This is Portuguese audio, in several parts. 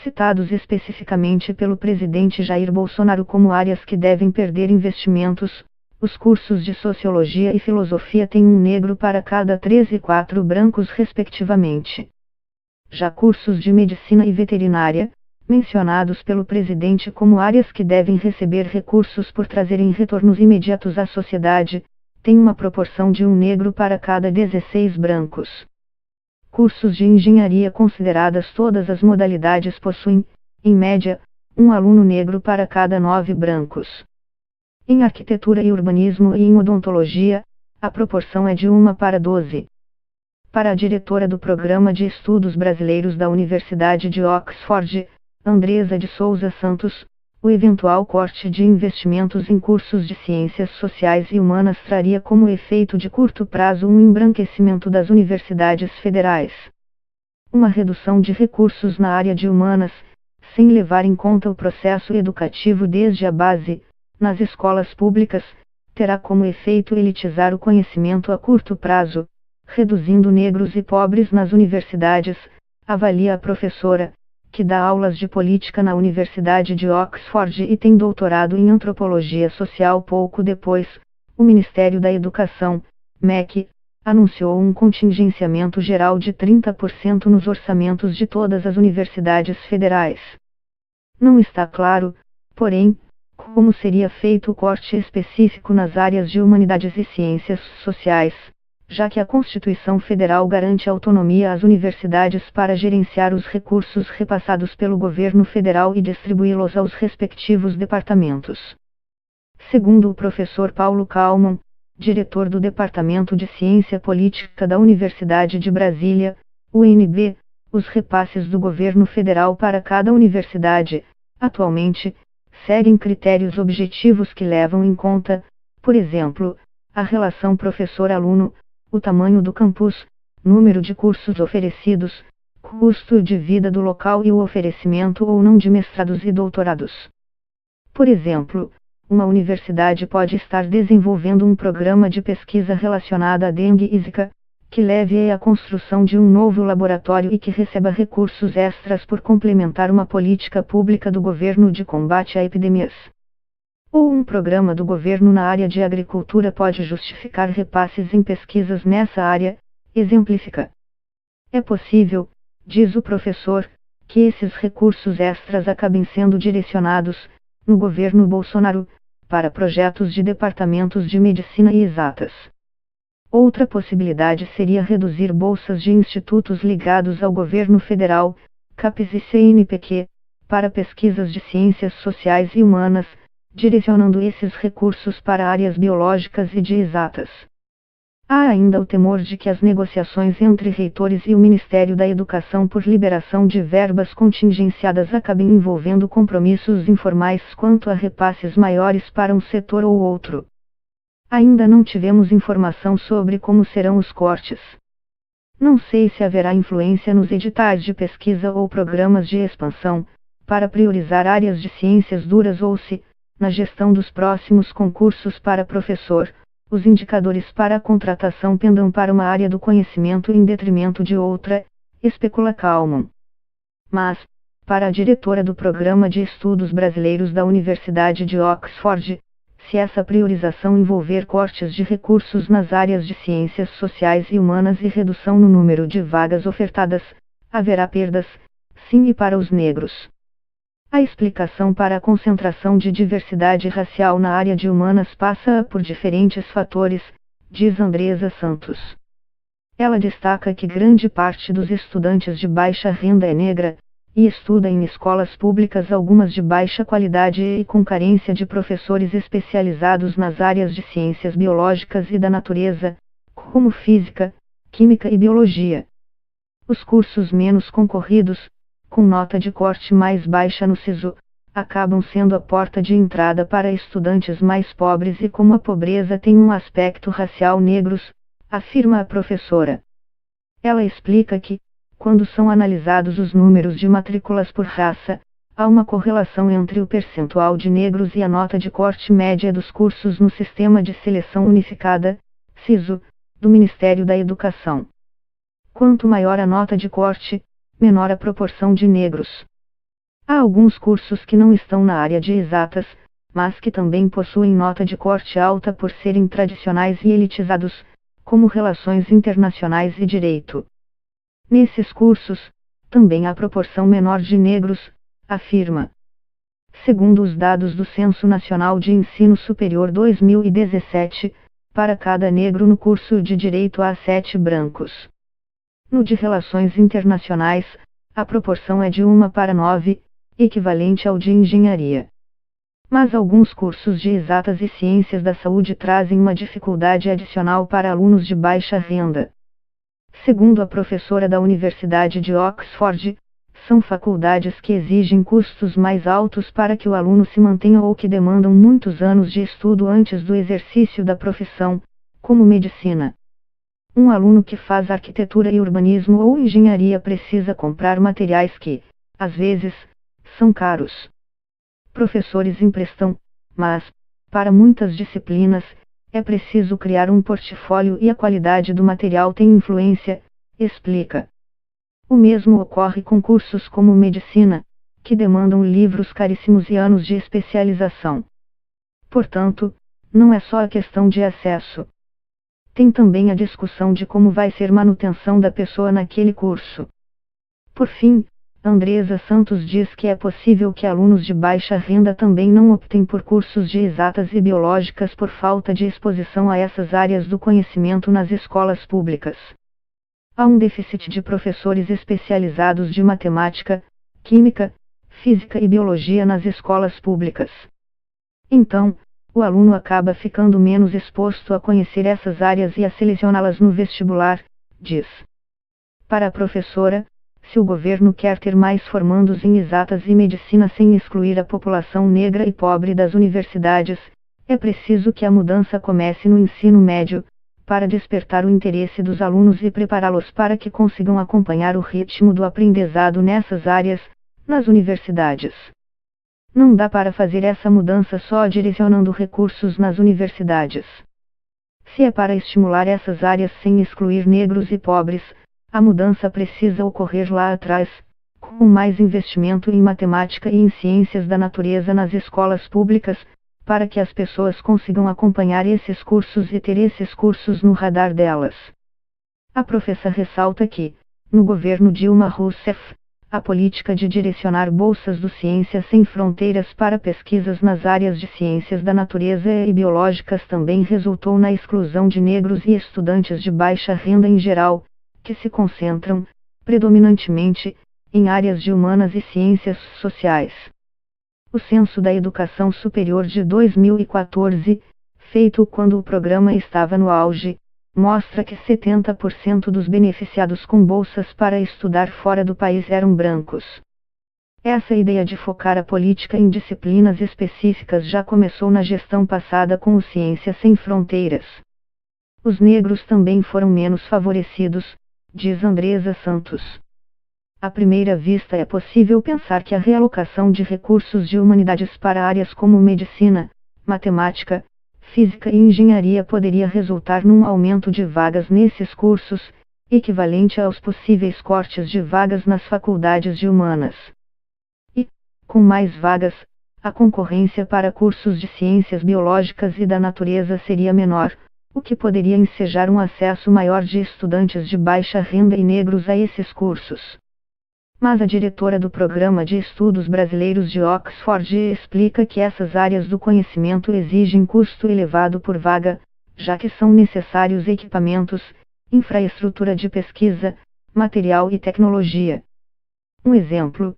citados especificamente pelo presidente Jair Bolsonaro como áreas que devem perder investimentos. Os cursos de Sociologia e Filosofia têm um negro para cada 3 e 4 brancos respectivamente. Já cursos de Medicina e Veterinária, mencionados pelo presidente como áreas que devem receber recursos por trazerem retornos imediatos à sociedade, têm uma proporção de um negro para cada 16 brancos. Cursos de Engenharia consideradas todas as modalidades possuem, em média, um aluno negro para cada 9 brancos. Em Arquitetura e Urbanismo e em Odontologia, a proporção é de 1 para 12. Para a diretora do Programa de Estudos Brasileiros da Universidade de Oxford, Andresa de Souza Santos, o eventual corte de investimentos em cursos de ciências sociais e humanas traria como efeito de curto prazo um embranquecimento das universidades federais. Uma redução de recursos na área de humanas, sem levar em conta o processo educativo desde a base, nas escolas públicas, terá como efeito elitizar o conhecimento a curto prazo, reduzindo negros e pobres nas universidades, avalia a professora, que dá aulas de política na Universidade de Oxford e tem doutorado em antropologia social. Pouco depois, o Ministério da Educação, MEC, anunciou um contingenciamento geral de 30% nos orçamentos de todas as universidades federais. Não está claro, porém, como seria feito o corte específico nas áreas de humanidades e ciências sociais, já que a Constituição Federal garante autonomia às universidades para gerenciar os recursos repassados pelo governo federal e distribuí-los aos respectivos departamentos. Segundo o professor Paulo Kalman, diretor do Departamento de Ciência Política da Universidade de Brasília, UNB, os repasses do governo federal para cada universidade, atualmente, seguem critérios objetivos que levam em conta, por exemplo, a relação professor-aluno, o tamanho do campus, número de cursos oferecidos, custo de vida do local e o oferecimento ou não de mestrados e doutorados. Por exemplo, uma universidade pode estar desenvolvendo um programa de pesquisa relacionado à dengue e zika, que leve à construção de um novo laboratório e que receba recursos extras por complementar uma política pública do governo de combate a epidemias. Ou um programa do governo na área de agricultura pode justificar repasses em pesquisas nessa área, exemplifica. É possível, diz o professor, que esses recursos extras acabem sendo direcionados, no governo Bolsonaro, para projetos de departamentos de medicina e exatas. Outra possibilidade seria reduzir bolsas de institutos ligados ao governo federal, CAPES e CNPq, para pesquisas de ciências sociais e humanas, direcionando esses recursos para áreas biológicas e de exatas. Há ainda o temor de que as negociações entre reitores e o Ministério da Educação por liberação de verbas contingenciadas acabem envolvendo compromissos informais quanto a repasses maiores para um setor ou outro. Ainda não tivemos informação sobre como serão os cortes. Não sei se haverá influência nos editais de pesquisa ou programas de expansão, para priorizar áreas de ciências duras ou se, na gestão dos próximos concursos para professor, os indicadores para a contratação pendam para uma área do conhecimento em detrimento de outra, especula Kalman. Mas, para a diretora do Programa de Estudos Brasileiros da Universidade de Oxford, se essa priorização envolver cortes de recursos nas áreas de ciências sociais e humanas e redução no número de vagas ofertadas, haverá perdas, sim, e para os negros. A explicação para a concentração de diversidade racial na área de humanas passa por diferentes fatores, diz Andresa Santos. Ela destaca que grande parte dos estudantes de baixa renda é negra, e estuda em escolas públicas algumas de baixa qualidade e com carência de professores especializados nas áreas de ciências biológicas e da natureza, como física, química e biologia. Os cursos menos concorridos, com nota de corte mais baixa no SISU, acabam sendo a porta de entrada para estudantes mais pobres e como a pobreza tem um aspecto racial negros, afirma a professora. Ela explica que, quando são analisados os números de matrículas por raça, há uma correlação entre o percentual de negros e a nota de corte média dos cursos no Sistema de Seleção Unificada, SISU, do Ministério da Educação. Quanto maior a nota de corte, menor a proporção de negros. Há alguns cursos que não estão na área de exatas, mas que também possuem nota de corte alta por serem tradicionais e elitizados, como Relações Internacionais e Direito. Nesses cursos, também há proporção menor de negros, afirma. Segundo os dados do Censo Nacional de Ensino Superior 2017, para cada negro no curso de Direito há 7 brancos. No de Relações Internacionais, a proporção é de 1 para 9, equivalente ao de Engenharia. Mas alguns cursos de Exatas e Ciências da Saúde trazem uma dificuldade adicional para alunos de baixa renda. Segundo a professora da Universidade de Oxford, são faculdades que exigem custos mais altos para que o aluno se mantenha ou que demandam muitos anos de estudo antes do exercício da profissão, como medicina. Um aluno que faz arquitetura e urbanismo ou engenharia precisa comprar materiais que, às vezes, são caros. Professores emprestam, mas, para muitas disciplinas, é preciso criar um portfólio e a qualidade do material tem influência, explica. O mesmo ocorre com cursos como medicina, que demandam livros caríssimos e anos de especialização. Portanto, não é só a questão de acesso. Tem também a discussão de como vai ser manutenção da pessoa naquele curso. Por fim, Andresa Santos diz que é possível que alunos de baixa renda também não optem por cursos de exatas e biológicas por falta de exposição a essas áreas do conhecimento nas escolas públicas. Há um déficit de professores especializados de matemática, química, física e biologia nas escolas públicas. Então, o aluno acaba ficando menos exposto a conhecer essas áreas e a selecioná-las no vestibular, diz. Para a professora, se o governo quer ter mais formandos em exatas e medicina sem excluir a população negra e pobre das universidades, é preciso que a mudança comece no ensino médio, para despertar o interesse dos alunos e prepará-los para que consigam acompanhar o ritmo do aprendizado nessas áreas, nas universidades. Não dá para fazer essa mudança só direcionando recursos nas universidades. Se é para estimular essas áreas sem excluir negros e pobres, a mudança precisa ocorrer lá atrás, com mais investimento em matemática e em ciências da natureza nas escolas públicas, para que as pessoas consigam acompanhar esses cursos e ter esses cursos no radar delas. A professora ressalta que, no governo Dilma Rousseff, a política de direcionar bolsas do Ciências Sem Fronteiras para pesquisas nas áreas de ciências da natureza e biológicas também resultou na exclusão de negros e estudantes de baixa renda em geral, que se concentram, predominantemente, em áreas de humanas e ciências sociais. O Censo da Educação Superior de 2014, feito quando o programa estava no auge, mostra que 70% dos beneficiados com bolsas para estudar fora do país eram brancos. Essa ideia de focar a política em disciplinas específicas já começou na gestão passada com o Ciências Sem Fronteiras. Os negros também foram menos favorecidos, diz Andresa Santos. À primeira vista é possível pensar que a realocação de recursos de humanidades para áreas como medicina, matemática, física e engenharia poderia resultar num aumento de vagas nesses cursos, equivalente aos possíveis cortes de vagas nas faculdades de humanas. E, com mais vagas, a concorrência para cursos de ciências biológicas e da natureza seria menor, o que poderia ensejar um acesso maior de estudantes de baixa renda e negros a esses cursos. Mas a diretora do Programa de Estudos Brasileiros de Oxford explica que essas áreas do conhecimento exigem custo elevado por vaga, já que são necessários equipamentos, infraestrutura de pesquisa, material e tecnologia. Um exemplo: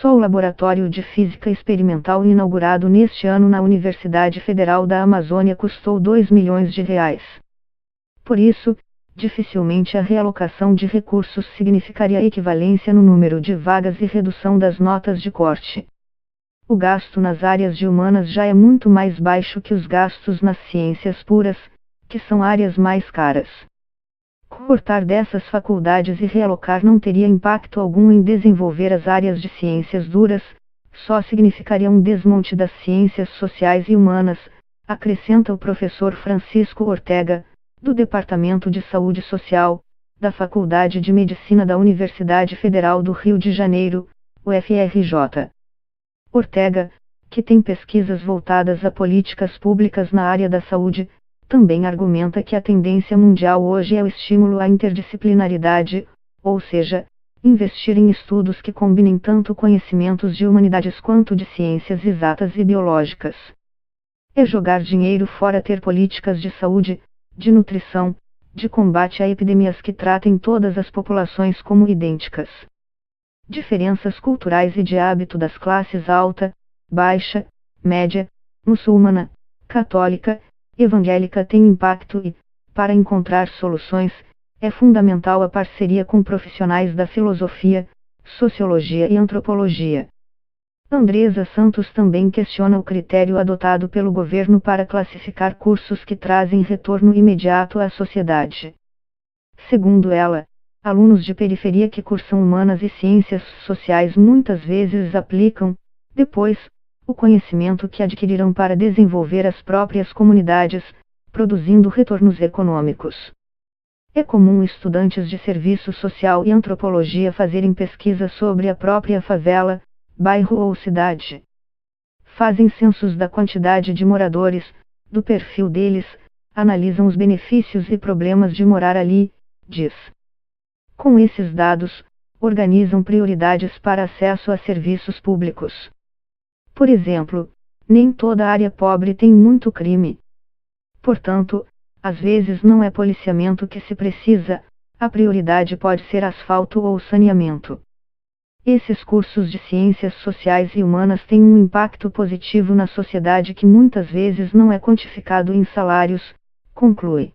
só o Laboratório de Física Experimental inaugurado neste ano na Universidade Federal da Amazônia custou R$2 milhões. Por isso, dificilmente a realocação de recursos significaria equivalência no número de vagas e redução das notas de corte. O gasto nas áreas de humanas já é muito mais baixo que os gastos nas ciências puras, que são áreas mais caras. Cortar dessas faculdades e realocar não teria impacto algum em desenvolver as áreas de ciências duras, só significaria um desmonte das ciências sociais e humanas, acrescenta o professor Francisco Ortega, do Departamento de Saúde Social, da Faculdade de Medicina da Universidade Federal do Rio de Janeiro, UFRJ. Ortega, que tem pesquisas voltadas a políticas públicas na área da saúde, também argumenta que a tendência mundial hoje é o estímulo à interdisciplinaridade, ou seja, investir em estudos que combinem tanto conhecimentos de humanidades quanto de ciências exatas e biológicas. É jogar dinheiro fora ter políticas de saúde, de nutrição, de combate a epidemias que tratem todas as populações como idênticas. Diferenças culturais e de hábito das classes alta, baixa, média, muçulmana, católica, evangélica têm impacto e, para encontrar soluções, é fundamental a parceria com profissionais da filosofia, sociologia e antropologia. Andresa Santos também questiona o critério adotado pelo governo para classificar cursos que trazem retorno imediato à sociedade. Segundo ela, alunos de periferia que cursam humanas e ciências sociais muitas vezes aplicam, depois, o conhecimento que adquirirão para desenvolver as próprias comunidades, produzindo retornos econômicos. É comum estudantes de serviço social e antropologia fazerem pesquisas sobre a própria favela, bairro ou cidade. Fazem censos da quantidade de moradores, do perfil deles, analisam os benefícios e problemas de morar ali, diz. Com esses dados, organizam prioridades para acesso a serviços públicos. Por exemplo, nem toda área pobre tem muito crime. Portanto, às vezes não é policiamento que se precisa, a prioridade pode ser asfalto ou saneamento. Esses cursos de ciências sociais e humanas têm um impacto positivo na sociedade que muitas vezes não é quantificado em salários, conclui.